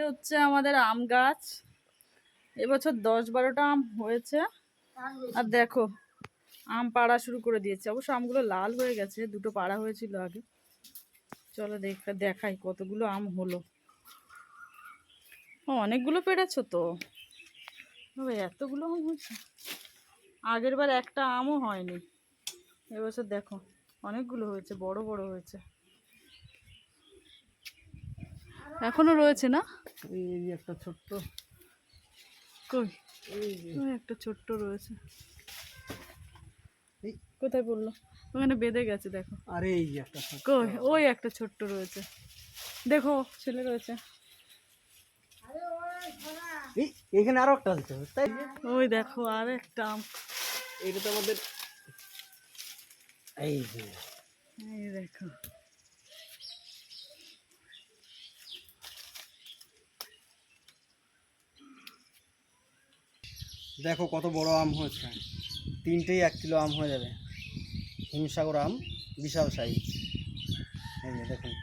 হচ্ছে আমাদের আম গাছ। এবছর 10-12টা আম হয়েছে। আর দেখো আম পাড়া শুরু করে দিয়েছে। অবশ্য আমগুলো লাল হয়ে গেছে, দুটো পাড়া হয়েছিল আগে। চলো দেখাই কতগুলো আম হলো। অনেকগুলো পেড়েছো তো, এতগুলো আম হয়েছে। আগের বার একটা আমও হয়নি, এবছর দেখো অনেকগুলো হয়েছে, বড় বড় হয়েছে। এখনো রয়েছে না? এই একটা ছোট্ট, কই ওই একটা ছোট্ট রয়েছে। কোথায় পড়লো? ওখানে বেঁধে গেছে দেখো। আরে এই একটা কই ওই একটা ছোট্ট রয়েছে, দেখো ছেলে রয়েছে। এখানে আরো একটা আছে তাই। ওই দেখো আর একটা আম। এটা তো আমাদের এই যে, এই দেখো দেখো কত বড় আম হয়েছে। 3টেই 1 কিলো আম হয়ে যাবে। হিমসাগর আম বিশাল সাইজ। এই যে দেখুন।